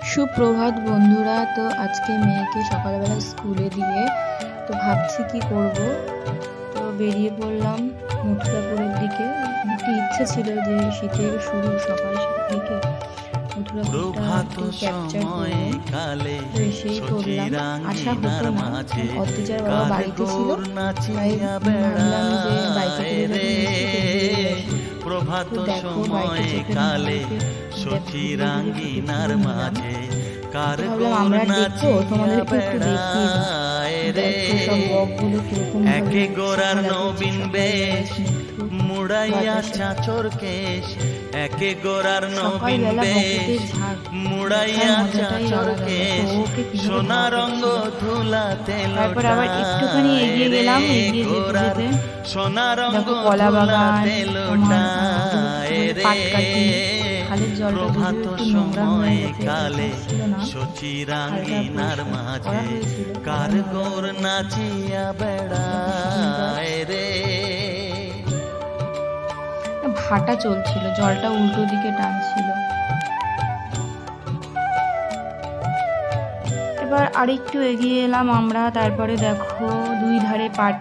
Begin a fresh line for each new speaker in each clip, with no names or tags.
সুপ্রভাত বন্ধুরা। তো আজকে মেয়েকে সকালবেলা স্কুলে দিয়ে তো ভাবছি কি করব। তো বেরিয়ে পড়লাম মথুরাপুরের দিকে। একটু ইচ্ছে ছিল যে শীতের শুরু সকাল দিকে মথুরাপুরটা একটু ক্যাপচার করবো। তো এসেই করলাম, আশা হতো না, অদ্রিজার বাবা বাড়িতে ছিল, তাই ভাবলাম যে বাইকে করে
প্রভাত সময় কালে সখী রাঙ্গিনার মাঝে কার গোর নাচিয়া বেড়ায় রে। একে গোরার নবীন বেশ মুড়াইয়া চাচর কেশ, একে গোরার নবীন বেশ মুড়াইয়া চাচর কেশ, সোনা রঙ্গ ধুলাতে লোটায় রে। গোরার সোনা রঙ্গ ধুলাতে লোটায় রে। প্রভাত সময় কালে সচি রাঙ্গিনার মাঝে কার গোর নাচিয়া বেড়ায় রে।
ভাটা চলছিল, জলটা উল্টো দিকে টানছিল। এবার আরেকটু এগিয়ে এলাম আমরা। তারপরে দেখো দুই ধারে পাট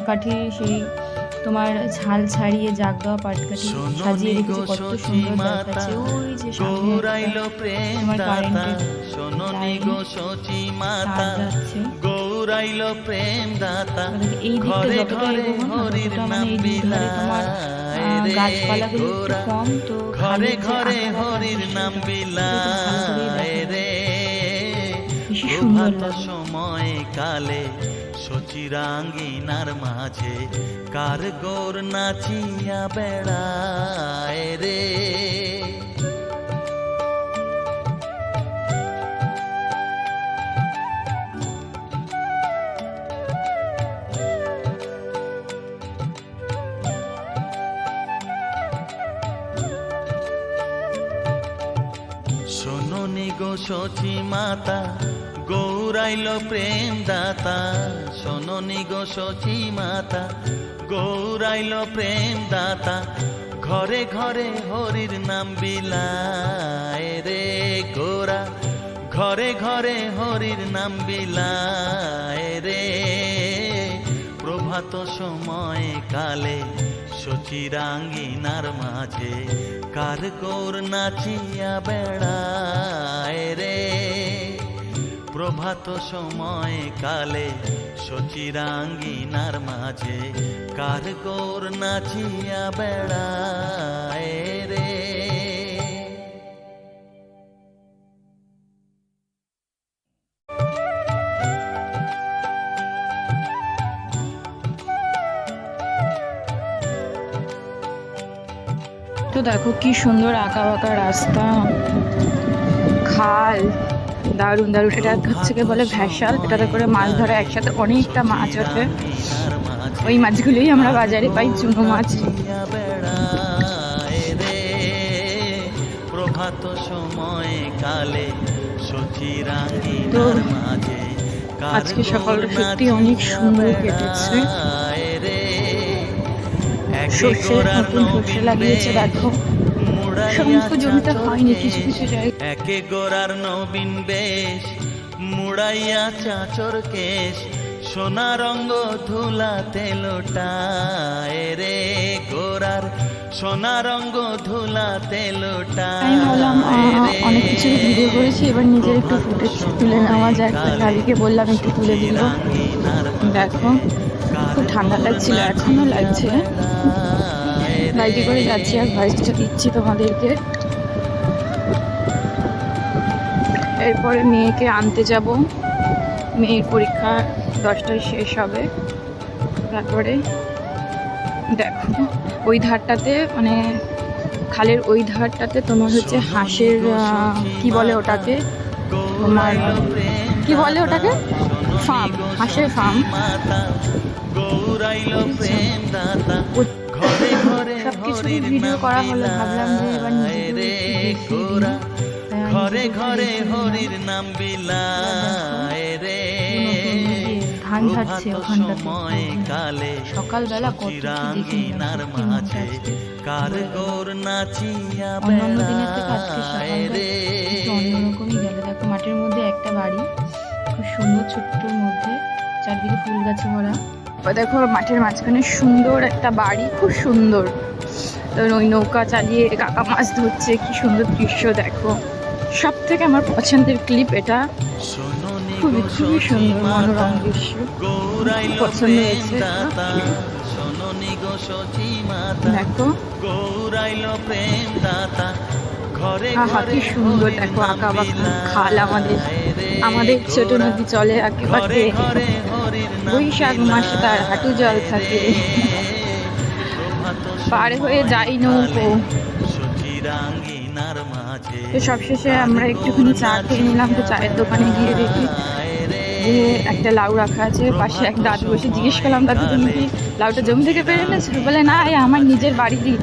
কাঠি, সেই তোমার ঝাল ছাড়িয়ে জাগ দেওয়া পাটকাঠি সাজিয়ে রেখেছে, কত সুন্দর দেখাচ্ছে। ওই যে
গৌরাইলো প্রেম দাতা, শোনোনি গো সচি মাতা, গৌরাইলো প্রেম দাতা, ঘরে ঘরে হরির নাম বিলায় রে। গোরা ঘরে ঘরে হরির নাম বিলায় রে। প্রভাত সময় কালে সচি রাঙ্গিনার মাঝে কার গোর নাচিয়া বেড়ায় রে। শোনোনি গো সচি মাতা, গৌরাইলো প্রেম দাতা, শোনোনি গো সচি মাতা, গৌরাইলো প্রেম দাতা, ঘরে ঘরে হরির নাম বিলায় রে। গোরা ঘরে ঘরে হরির নাম বিলায় রে। প্রভাত সময় কালে সচি রাঙ্গিনার মাঝে কার গোর নাচিয়া বেড়ায় রে। প্রভাত সময় কালে সচি রাঙ্গিনার মাঝে কার গোর নাচিয়া বেড়ায় রে।
তো দেখো কি সুন্দর আঁকা বাঁকা রাস্তা, খাল, দারুণ দারুণ। এটা হচ্ছে কি বলে ভ্যাসাল, এটাতে করে মাছ ধরা, একসাথে অনেকটা মাছ আছে। ওই মাছগুলোই আমরা বাজারে পাই, চুনো মাছ।
প্রভাত সময় কালে সচি রাঙ্গিনার মাঝে
আজকে সকালটা সত্যি অনেক সুন্দর কেটেছে। সর্ষে নতুন সর্ষে লাগিয়েছে দেখো, সমস্ত জমিতে হয়নি, কিছু কিছু জায়গায়।
একে গোরার নবীন বেশ মুড়াইয়া চাচর কেশ, সোনা রঙ্গ ধুলাতে লোটায় রে। গোরার সোনা রঙ্গ ধুলাতে লোটায় রে।
অনেক কিছু ভিডিও করেছি, এবার নিজের একটু ফুটেজ তুলে নেওয়া যায়। গাড়িকে বললাম একটু তুলে দিল। দেখো খুব ঠান্ডা লাগছিল, এখনো লাগছে। বাইকে করে যাচ্ছি আর ভয়েসটা দিচ্ছি তোমাদেরকে। এরপরে মেয়েকে আনতে যাব, মেয়ের পরীক্ষা 10টায় শেষ হবে। তারপরে দেখো ওই ধারটাতে, মানে খালের ওই ধারটাতে তোমার হচ্ছে হাঁসের কি বলে ওটাকে, তোমার কি বলে ওটাকে, ফার্ম, হাঁসের ফার্ম। সবকিছু ভিডিও করা হলো, ভাবলাম যে এবার
ঘরে ঘরে হরির নাম বিলায় রে।
ধান ঝাড়ছে ওখানটাতে সকালবেলা, কত রাঙ্গিনার মাঝে
কার গোর নাচিয়া
অন্যান্য দিনের থেকে আজকে সকালটা একটু অন্যরকমই গেল। সুন্দর, ছোট্টর মধ্যে চারদিকে ফুল গাছে ভরা।
দেখো মাঠের মাঝখানে সুন্দর একটা বাড়ি, খুব সুন্দর। তো ওই নৌকা চালিয়ে কাকা মাছ ধরছে, কি সুন্দর দৃশ্য দেখো। সব থেকে আমার পছন্দের ক্লিপ এটা, খুবই খুবই সুন্দর মনোরম দৃশ্য, পছন্দ হয়েছে। দেখো আহা কি সুন্দর, দেখো আঁকা বাঁকা খাল, আমাদের ছোট নদী চলে একেবারে, বৈশাখ মাসে তার হাঁটু জল থাকে, পার হয়ে যাই নৌকো। তো সবশেষে আমরা একটুখানি চা খেয়ে নিলাম। তো চায়ের দোকানে গিয়ে দেখি যে একটা লাউ রাখা আছে, পাশে এক দাদু বসে। জিজ্ঞেস করলাম, দাদু তুমি কি লাউটা জমি থেকে পেরে এনেছো? বলে না, এই আমার নিজের বাড়িরই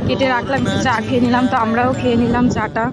কেটে রাখলাম, একটু চা খেয়ে নিলাম। তো আমরাও খেয়ে নিলাম চাটা।